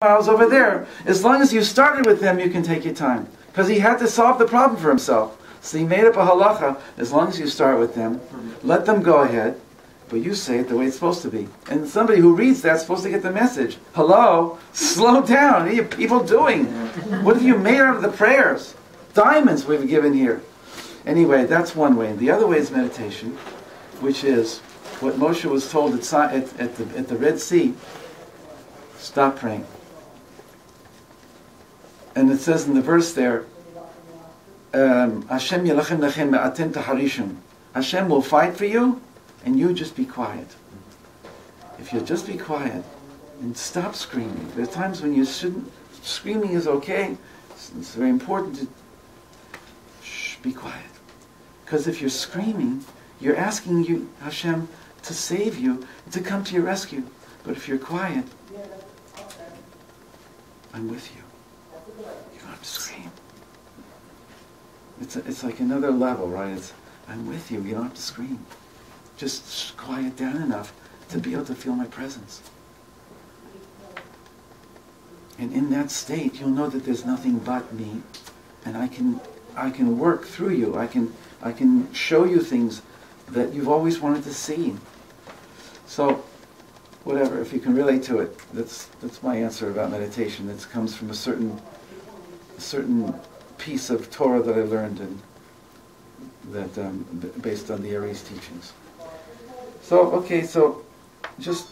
miles over there. As long as you started with them, you can take your time. Because he had to solve the problem for himself. So he made up a halacha, as long as you start with them, let them go ahead, but you say it the way it's supposed to be. And somebody who reads that's supposed to get the message. Hello? Slow down. What are you people doing? What have you made out of the prayers? Diamonds we've given here. Anyway, that's one way. The other way is meditation, which is what Moshe was told at the Red Sea. Stop praying. And it says in the verse there, Hashem yelachem lachem me'atem taharishim. Hashem will fight for you, and you just be quiet. If you just be quiet and stop screaming. There are times when you shouldn't. Screaming is okay. It's very important to be quiet. Because if you're screaming, you're asking you, Hashem, to save you, to come to your rescue. But if you're quiet, I'm with you. You don't have to scream. It's like another level, right? I'm with you. You don't have to scream. Just quiet down enough to be able to feel my presence. And in that state, you'll know that there's nothing but me, and I can work through you. I can show you things that you've always wanted to see. So, whatever, if you can relate to it, that's my answer about meditation. That comes from a certain piece of Torah that I learned, and that based on the Aries teachings. So, okay, so just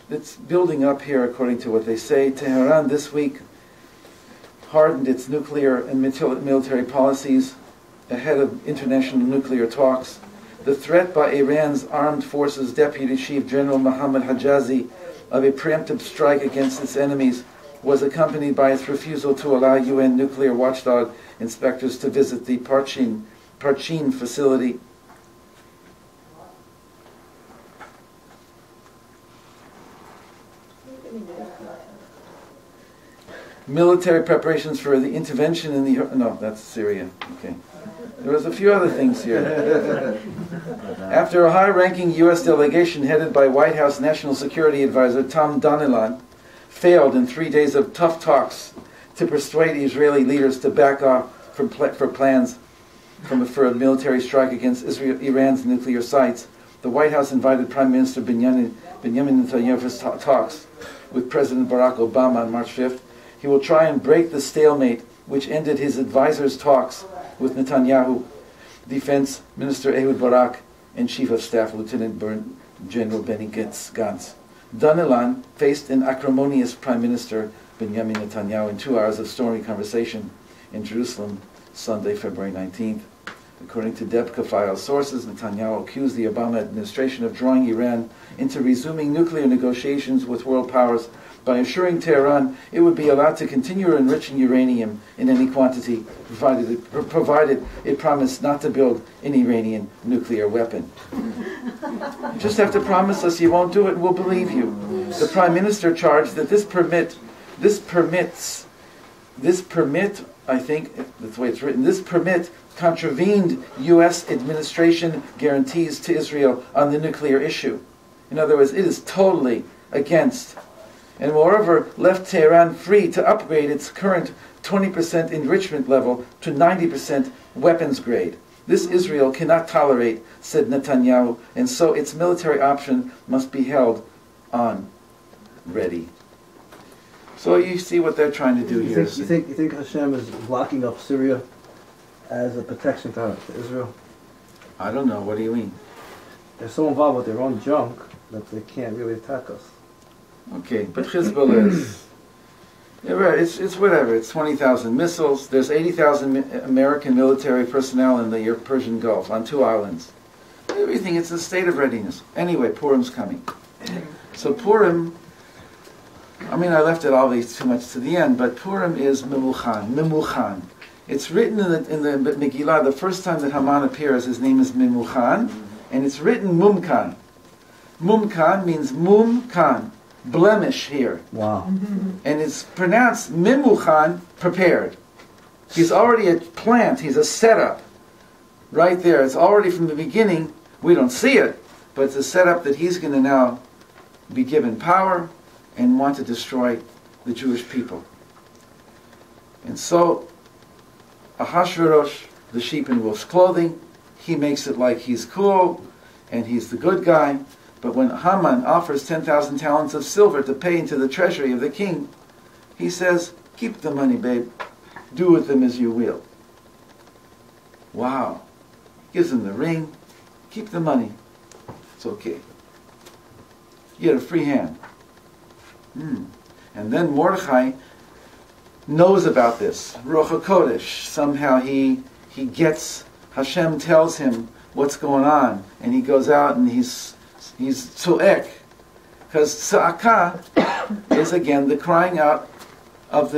it's building up here according to what they say. Tehran this week hardened its nuclear and military policies ahead of international nuclear talks. The threat by Iran's armed forces Deputy Chief General Mohammad Hijazi of a preemptive strike against its enemies was accompanied by its refusal to allow UN nuclear watchdog inspectors to visit the Parchin facility. Military preparations for the intervention in the... No, that's Syria. Okay. There was a few other things here. After a high-ranking U.S. delegation headed by White House National Security Advisor Tom Donilon failed in 3 days of tough talks to persuade Israeli leaders to back off for plans for a military strike against Iran's nuclear sites, the White House invited Prime Minister Benjamin Netanyahu for talks with President Barack Obama on March 5th. He will try and break the stalemate which ended his advisors' talks with Netanyahu, Defense Minister Ehud Barak, and Chief of Staff Lieutenant General Benny Gantz. Donilon faced an acrimonious Prime Minister Benjamin Netanyahu in 2 hours of stormy conversation in Jerusalem, Sunday, February 19th. According to Debka file sources, Netanyahu accused the Obama administration of drawing Iran into resuming nuclear negotiations with world powers by assuring Tehran it would be allowed to continue enriching uranium in any quantity, provided it promised not to build an Iranian nuclear weapon. You just have to promise us you won't do it and we'll believe you. The Prime Minister charged that this permit, I think, that's the way it's written, this permit contravened U.S. administration guarantees to Israel on the nuclear issue. In other words, it is totally against, and moreover left Tehran free to upgrade its current 20% enrichment level to 90% weapons grade. This Israel cannot tolerate, said Netanyahu, and so its military option must be held on ready. So you see what they're trying to do here. You think Hashem is blocking up Syria as a protection to Israel? I don't know. What do you mean? They're so involved with their own junk that they can't really attack us. Okay, but Hezbollah is... Yeah, right, it's whatever. It's 20,000 missiles. There's 80,000 American military personnel in the Persian Gulf on 2 islands. Everything, it's a state of readiness. Anyway, Purim's coming. So Purim... I mean, I left it always too much to the end, but Purim is Memuchan. It's written in the Megillah, the first time that Haman appears, his name is Memuchan, and it's written Mumkan. Mumkan means Mumkan, blemish here. Wow. And it's pronounced Memuchan, prepared. He's already a plant, he's a setup. Right there, it's already from the beginning, we don't see it, but it's a setup that he's going to now be given power and want to destroy the Jewish people. And so, Ahasuerus, the sheep in wolf's clothing, he makes it like he's cool, and he's the good guy. But when Haman offers 10,000 talents of silver to pay into the treasury of the king, he says, keep the money, babe. Do with them as you will. Wow. Gives him the ring. Keep the money. It's okay. You get a free hand. And then Mordechai knows about this. Ruach HaKodesh. Somehow he gets, Hashem tells him what's going on. And he goes out and he's tzu'ek. Because tza'akah is again the crying out of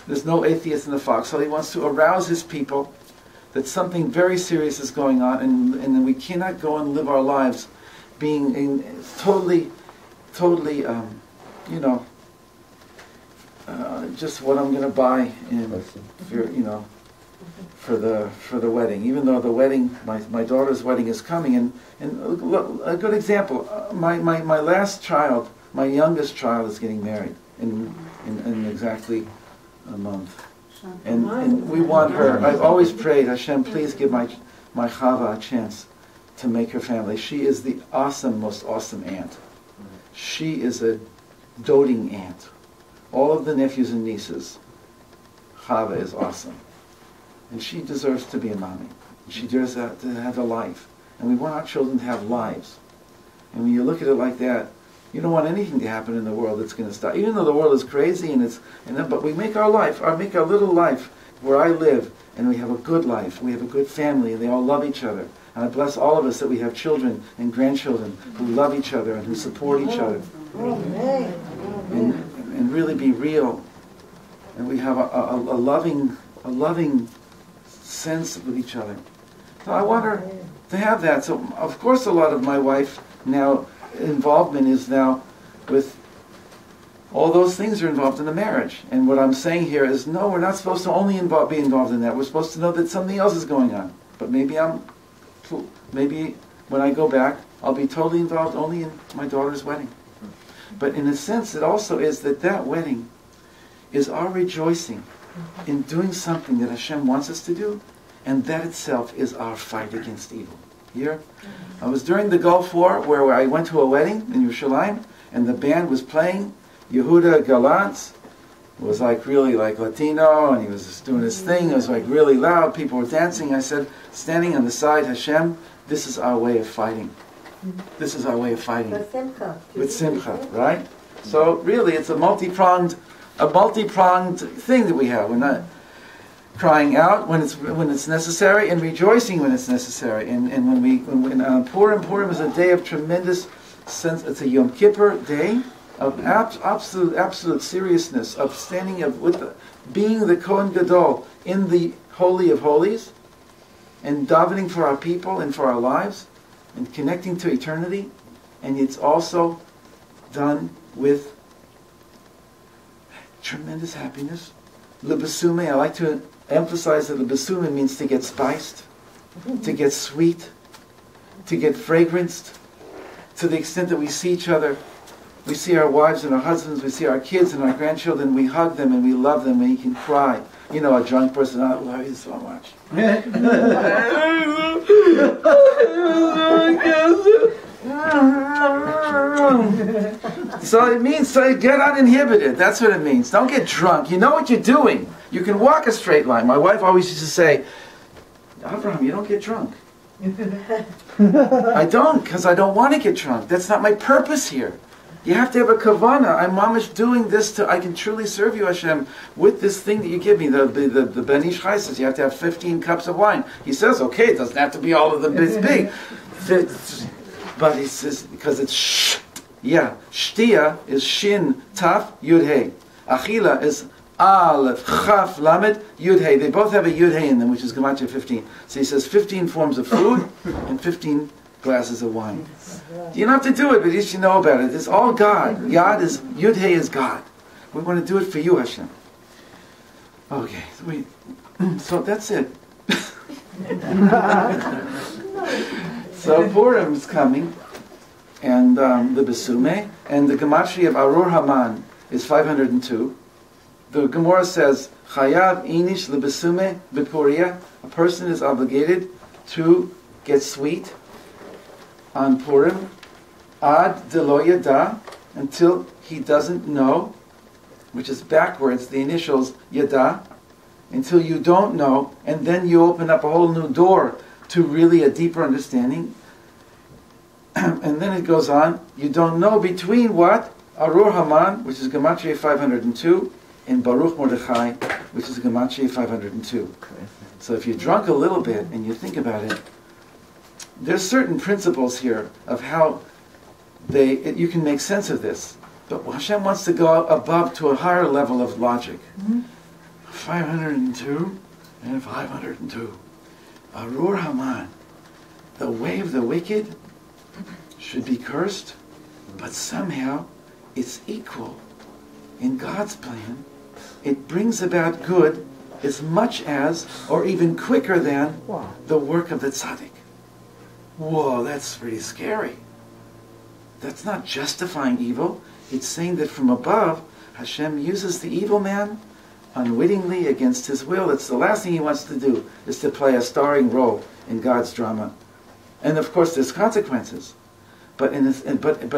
there's no atheist in the foxhole. He wants to arouse his people that something very serious is going on, and we cannot go and live our lives being totally, just what I'm going to buy for the wedding. Even though the wedding, my daughter's wedding is coming, and a good example. My last child, my youngest child, is getting married in exactly a month. And we want her. I've always prayed, Hashem, please give my Chava a chance to make her family. She is the most awesome aunt. She is a doting aunt. All of the nephews and nieces, Chava is awesome. And she deserves to be a mommy. She deserves to have a life. And we want our children to have lives. And when you look at it like that, you don't want anything to happen in the world that's going to stop. Even though the world is crazy, but we make our life, make our little life where I live, and we have a good life. We have a good family, and they all love each other. And I bless all of us that we have children and grandchildren who love each other and who support each other. And really be real. And we have a loving sense with each other. So I want her to have that. So of course a lot of my wife now involvement is now with all those things are involved in the marriage. And what I'm saying here is, no, we're not supposed to only be involved in that. We're supposed to know that something else is going on. But maybe when I go back, I'll be totally involved only in my daughter's wedding. But in a sense, it also is that wedding is our rejoicing in doing something that Hashem wants us to do, and that itself is our fight against evil. Here, I was during the Gulf War where I went to a wedding in Yerushalayim, and the band was playing Yehuda Galantz. It was really like Latino, and he was just doing his thing. It was like really loud. People were dancing. I said, standing on the side, Hashem, this is our way of fighting. This is our way of fighting. With simcha, right? So really, it's a multi-pronged thing that we have. We're not crying out when it's necessary, and rejoicing when it's necessary. And when Purim is a day of tremendous sense. It's a Yom Kippur day of absolute seriousness, of standing being the Kohen Gadol in the Holy of Holies, and davening for our people and for our lives, and connecting to eternity. And it's also done with tremendous happiness. Lebesume, I like to emphasize that lebesume means to get spiced, to get sweet, to get fragranced, to the extent that we see each other. We see our wives and our husbands, we see our kids and our grandchildren, we hug them and we love them, and you can cry. You know, a drunk person, I love you so much. So it means to get uninhibited. That's what it means. Don't get drunk. You know what you're doing. You can walk a straight line. My wife always used to say, Avraham, you don't get drunk. I don't, because I don't want to get drunk. That's not my purpose here. You have to have a kavana. I'm mamish doing this I can truly serve you, Hashem, with this thing that you give me. The Ben Ish Chai says you have to have 15 cups of wine. He says, okay, it doesn't have to be all of them this big. But he says, because it's Shtia is Shin, Taf, Yud Hey. Achila is Aleph, Chaf, Lamed, Yud Hey. They both have a Yud Hey in them, which is Gematria 15. So he says 15 forms of food and 15 glasses of wine. You don't have to do it, but you should know about it. It's all God. Yud Hey is God. We want to do it for you, Hashem. Okay, so that's it. So Purim is coming, and the Besume, and the Gematria of Arur Haman is 502. The Gemara says, Chayav inish lebesume bepuria. A person is obligated to get sweet on Purim, ad de lo yada, until he doesn't know, which is backwards, the initials yada, until you don't know, and then you open up a whole new door to really a deeper understanding. And then it goes on, you don't know between what? Arur Haman, which is Gematria 502, and Baruch Mordechai, which is Gematria 502. So if you're drunk a little bit and you think about it, there's certain principles here of how you can make sense of this. But Hashem wants to go above to a higher level of logic. 502 and 502. Arur Haman, the way of the wicked should be cursed, but somehow it's equal. In God's plan, it brings about good as much as, or even quicker than, the work of the tzaddik. Whoa, that's pretty scary. That's not justifying evil. It's saying that from above, Hashem uses the evil man unwittingly against his will. It's the last thing he wants to do, is to play a starring role in God's drama. And of course there's consequences. But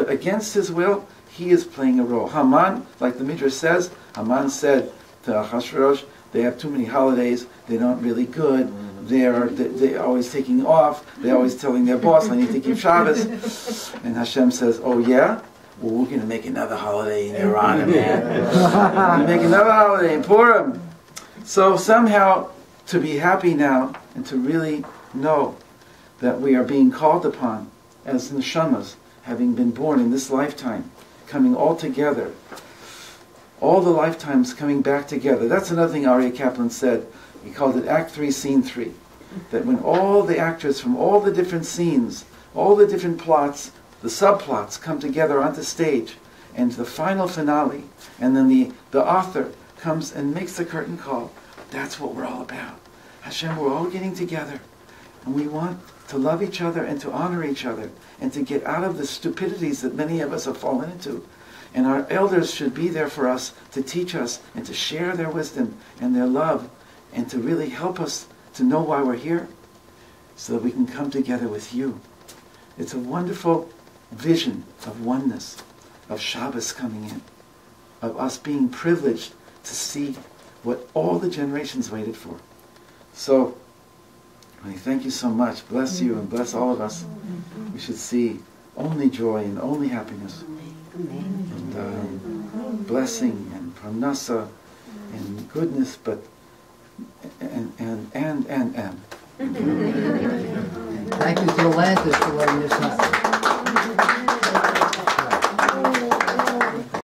against his will, he is playing a role. Haman, like the Midrash says, Haman said to Achashverosh, they have too many holidays, they're not really good, they're always taking off, they're always telling their boss, I need to keep Shabbos. And Hashem says, oh yeah? Well, we're going to make another holiday in your honor, man. We're going to make another holiday in Purim. So somehow, to be happy now, and to really know that we are being called upon as neshamas, having been born in this lifetime, coming all together, all the lifetimes coming back together. That's another thing Aryeh Kaplan said. He called it Act 3, Scene 3. That when all the actors from all the different scenes, all the different plots, the subplots come together onto stage, and the final finale, and then the author comes and makes the curtain call. That's what we're all about. Hashem, we're all getting together, and we want to love each other and to honor each other, and to get out of the stupidities that many of us have fallen into. And our elders should be there for us to teach us and to share their wisdom and their love, and to really help us to know why we're here, so that we can come together with you. It's a wonderful vision of oneness, of Shabbos coming in, of us being privileged to see what all the generations waited for. So, I thank you so much. Bless you and bless all of us. We should see only joy and only happiness, and blessing and parnasa and goodness, but and. Thank you to Atlantis for letting us know.